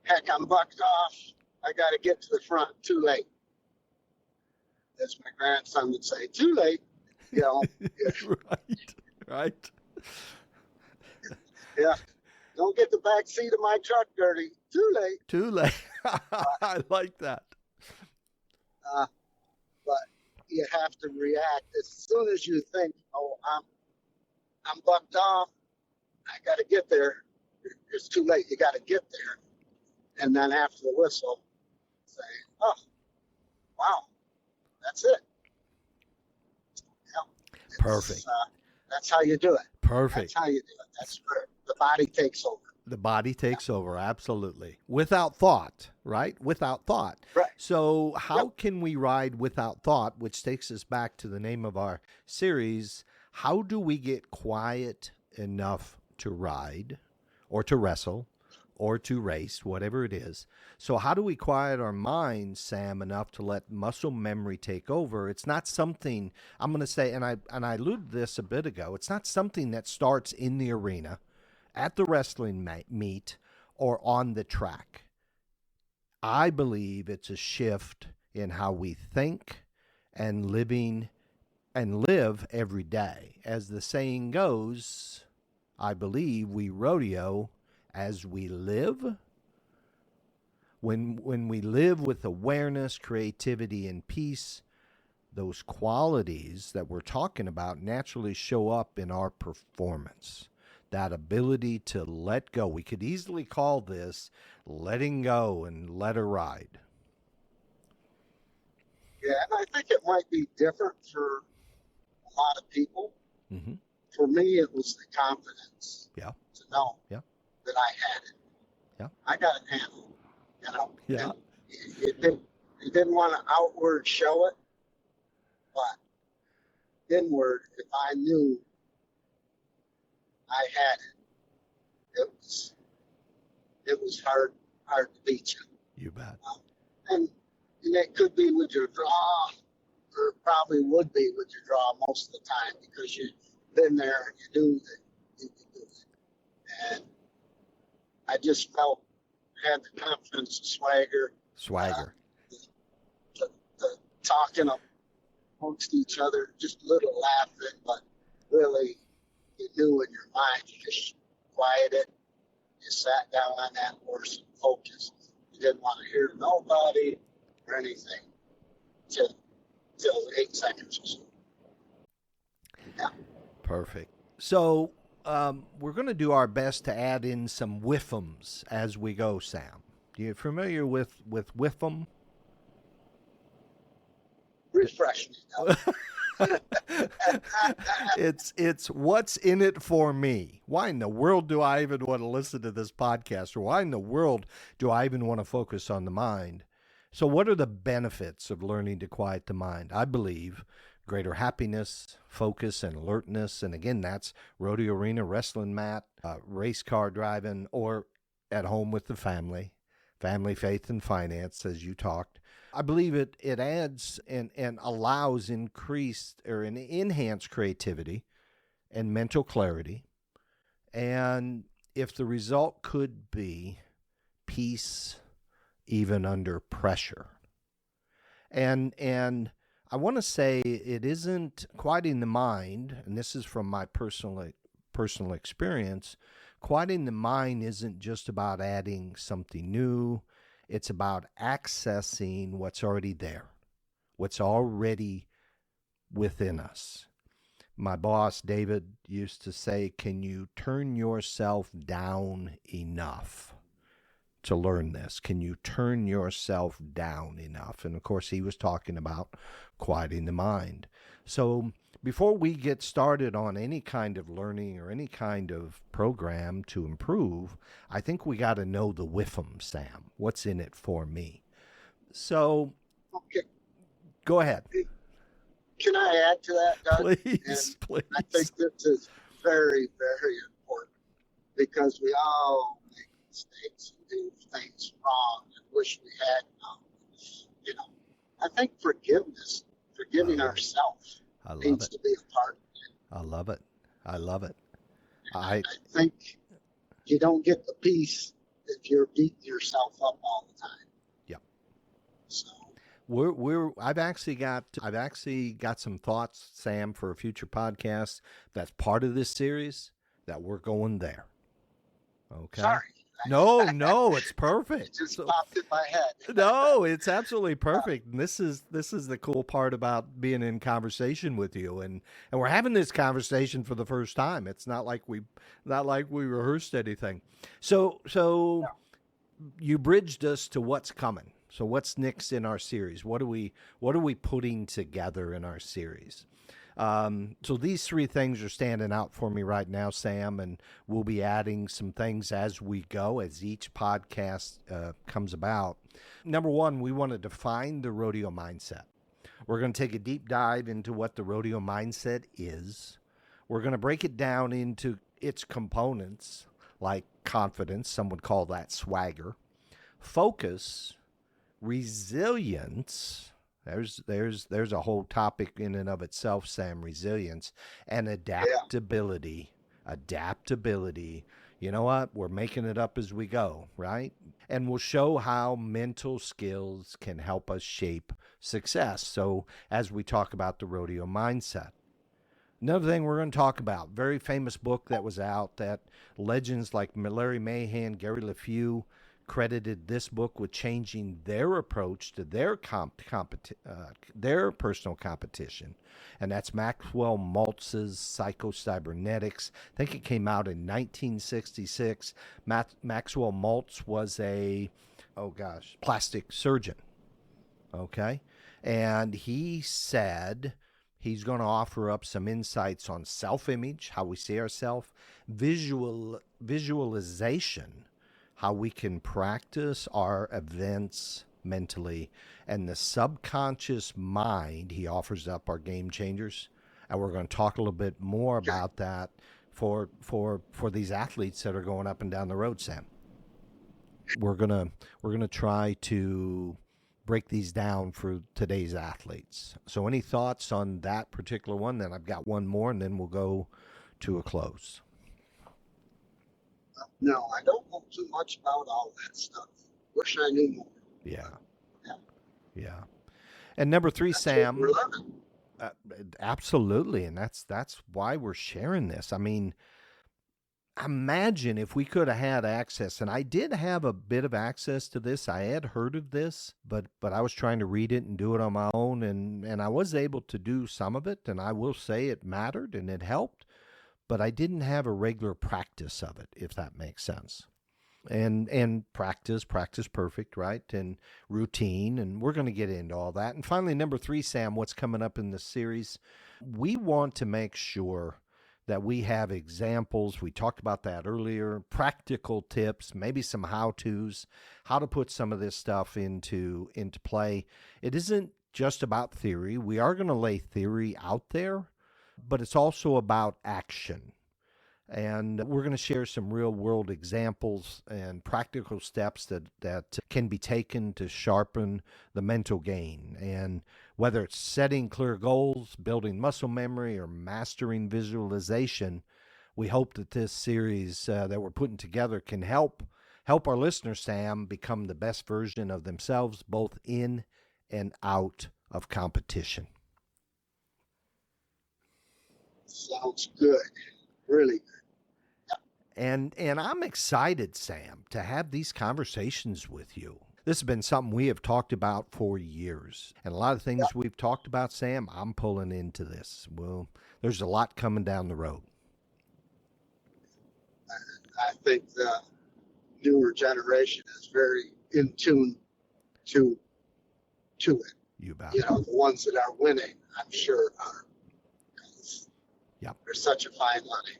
Heck, I'm bucked off. I got to get to the front. Too late. As my grandson would say, too late. You know,
Right.
yeah. Don't get the back seat of my truck dirty. Too late.
Too late. I like that.
But you have to react as soon as you think, "Oh, I'm bucked off. I got to get there." It's too late. You got to get there, and then after the whistle, say, "Oh, wow, that's it." Yeah,
Perfect.
That's how you do it.
Perfect.
That's how you do it. That's where the body takes over.
The body takes over, absolutely. Without thought, right? Without thought.
Right.
So how can we ride without thought, which takes us back to the name of our series? How do we get quiet enough to ride or to wrestle or to race, whatever it is? So how do we quiet our minds, Sam, enough to let muscle memory take over? It's not something, I'm going to say, and I alluded to this a bit ago, it's not something that starts in the arena, at the wrestling meet, or on the track. I believe it's a shift in how we think and live every day. As the saying goes, I believe we rodeo as we live. When we live with awareness, creativity, and peace, those qualities that we're talking about naturally show up in our performance. That ability to let go. We could easily call this letting go and let her ride.
Yeah, and I think it might be different for a lot of people.
Mm-hmm.
For me, it was the confidence.
Yeah.
To know
Yeah.
that I had it.
Yeah.
I got it handled. You know.
Yeah.
You didn't want to outward show it, but inward, if I knew I had it, it was hard to beat you.
You bet.
And it could be with your draw, or probably would be with your draw most of the time because you've been there and you knew that you could do it. And I just felt I had the confidence, the swagger. The talking amongst each other, just a little laughing, but really you knew in your mind, you just quieted, you sat down on that horse and focused. You didn't want to hear nobody or anything till 8 seconds or so. Yeah.
Perfect. So we're going to do our best to add in some whiffums as we go, Sam. You familiar with whiffum?
Refresh me now.
It's what's in it for me. Why in the world do I even want to listen to this podcast? Or why in the world do I even want to focus on the mind? So what are the benefits of learning to quiet the mind? I believe greater happiness, focus, and alertness. And again, that's rodeo arena, wrestling mat, race car driving, or at home with the family, faith, and finance, as you talked. I believe it adds and allows increased or an enhanced creativity and mental clarity. And if the result could be peace even under pressure. And I want to say it isn't quieting the mind, and this is from my personal experience, quieting the mind isn't just about adding something new. It's about accessing what's already there, what's already within us. My boss, David, used to say, can you turn yourself down enough to learn this? Can you turn yourself down enough? And of course, he was talking about quieting the mind. So before we get started on any kind of learning or any kind of program to improve, I think we got to know the whiffum, Sam. What's in it for me? So,
Okay.
Go ahead.
Can I add to that, Doug?
Please.
I think this is very, very important because we all make mistakes and do things wrong and wish we had known. You know, I think forgiving ourselves needs to be a part of it.
I love it.
I think you don't get the peace if you're beating yourself up all the time.
Yep.
So
I've actually got some thoughts, Sam, for a future podcast that's part of this series that we're going there. Okay.
sorry,
No, it's
it
perfect.
just
So,
popped in my head.
no, it's absolutely perfect. And this is the cool part about being in conversation with you, and we're having this conversation for the first time. It's not like we rehearsed anything. So
Yeah.
you bridged us to what's coming. So what's next in our series? What are we putting together in our series? So these three things are standing out for me right now, Sam, and we'll be adding some things as we go, as each podcast comes about. Number one, we want to define the rodeo mindset. We're going to take a deep dive into what the rodeo mindset is. We're going to break it down into its components, like confidence, some would call that swagger, focus, resilience. There's a whole topic in and of itself, Sam. Resilience and adaptability. Adaptability. You know what? We're making it up as we go, right? And we'll show how mental skills can help us shape success. So as we talk about the rodeo mindset. Another thing we're going to talk about, very famous book that was out that legends like Larry Mahan, Gary LeFew credited this book with changing their approach to their personal competition. And that's Maxwell Maltz's Psycho-Cybernetics. I think it came out in 1966. Maxwell Maltz was a, plastic surgeon. Okay. And he said he's going to offer up some insights on self-image, how we see ourselves, visualization, how we can practice our events mentally, and the subconscious mind. He offers up our game changers, and we're going to talk a little bit more about that for these athletes that are going up and down the road, Sam. We're gonna try to break these down for today's athletes. So any thoughts on that particular one? Then I've got one more, and then we'll go to a close.
No, I don't know too much about all that stuff. Wish I knew more.
Yeah. And number three,
That's
Sam.
what we're living.
Absolutely, and that's why we're sharing this. I mean, imagine if we could have had access, and I did have a bit of access to this. I had heard of this, but I was trying to read it and do it on my own, and I was able to do some of it, and I will say it mattered and it helped, but I didn't have a regular practice of it, if that makes sense. And practice perfect, right? And routine, and we're going to get into all that. And finally, number three, Sam, what's coming up in this series? We want to make sure that we have examples. We talked about that earlier, practical tips, maybe some how-tos, how to put some of this stuff into play. It isn't just about theory. We are going to lay theory out there, but it's also about action. And we're going to share some real world examples and practical steps that can be taken to sharpen the mental game. And whether it's setting clear goals, building muscle memory, or mastering visualization, we hope that this series that we're putting together can help our listeners, Sam, become the best version of themselves, both in and out of competition.
Sounds good. Really good.
And I'm excited, Sam, to have these conversations with you. This has been something we have talked about for years. And a lot of things we've talked about, Sam, I'm pulling into this. Well, there's a lot coming down the road.
I think the newer generation is very in tune to it.
You bet.
You know, the ones that are winning, I'm sure are.
Yep.
They're such a fine line.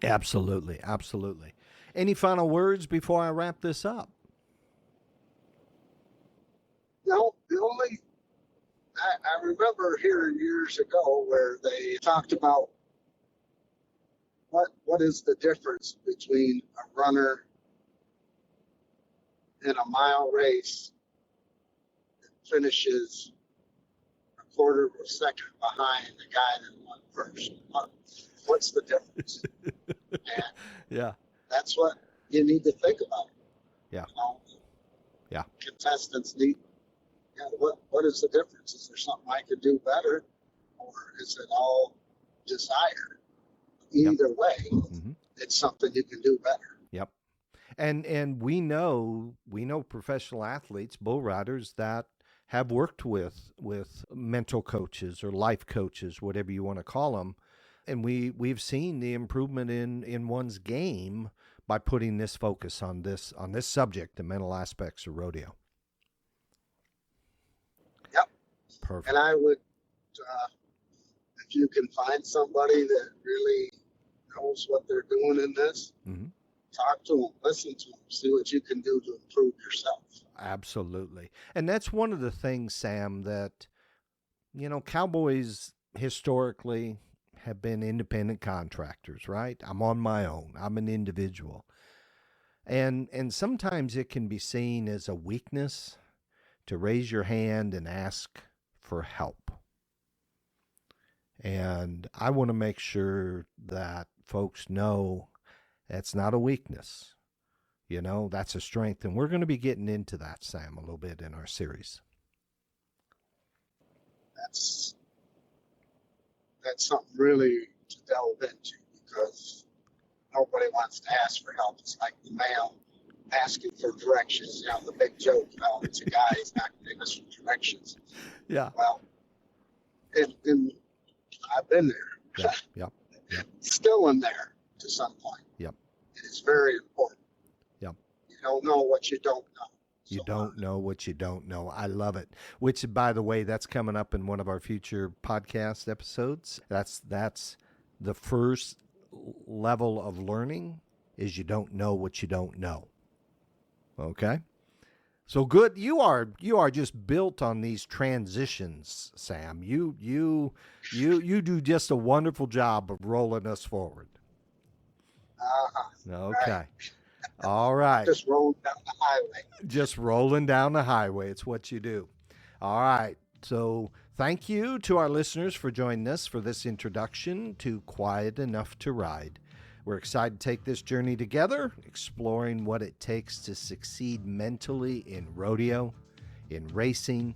Absolutely. Any final words before I wrap this up?
No, the only, I remember hearing years ago where they talked about what is the difference between a runner in a mile race that finishes a quarter of a second behind the guy that won first. What's the difference? And
Yeah.
that's what you need to think about it.
Yeah.
You know?
Yeah.
Contestants need, what is the difference? Is there something I could do better, or is it all desire? Either way, it's something you can do better.
Yep. And we know professional athletes, bull riders, that have worked with mental coaches or life coaches, whatever you want to call them. And we've seen the improvement in one's game by putting this focus on this subject, the mental aspects of rodeo.
Yep.
Perfect.
And I would, if you can find somebody that really knows what they're doing in this, talk to them, listen to them, see what you can do to improve yourself.
Absolutely. And that's one of the things, Sam, that, cowboys historically have been independent contractors, right? I'm on my own. I'm an individual. And sometimes it can be seen as a weakness to raise your hand and ask for help. And I want to make sure that folks know that's not a weakness. That's a strength. And we're going to be getting into that, Sam, a little bit in our series.
That's something really to delve into, because nobody wants to ask for help. It's like the mail asking for directions. The big joke, it's a guy, he's not giving us directions.
Yeah.
Well, and I've been there.
Yep.
Still in there to some point.
Yep.
It is very important.
Yep.
You don't know what you don't know.
You don't know what you don't know. I love it. Which, by the way, that's coming up in one of our future podcast episodes. That's the first level of learning, is you don't know what you don't know. Okay? So good. You are just built on these transitions, Sam. You do just a wonderful job of rolling us forward. Okay.
Right.
All right.
Just rolling down the highway.
Just rolling down the highway. It's what you do. All right. So thank you to our listeners for joining us for this introduction to Quiet Enough to Ride. We're excited to take this journey together, exploring what it takes to succeed mentally in rodeo, in racing,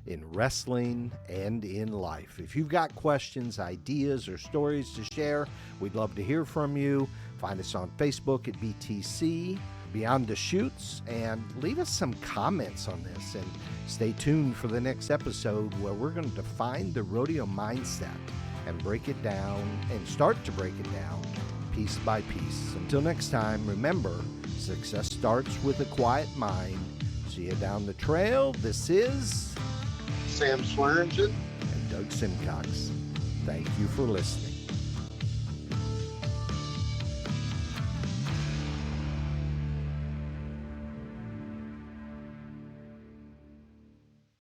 in wrestling, and in life. If you've got questions, ideas, or stories to share, we'd love to hear from you. Find us on Facebook at BTC, Beyond the Chutes, and leave us some comments on this. And stay tuned for the next episode, where we're going to define the rodeo mindset and break it down, and start to break it down piece by piece. Until next time, remember, success starts with a quiet mind. See you down the trail. This is
Sam Swearingen
and Doug Simcox. Thank you for listening.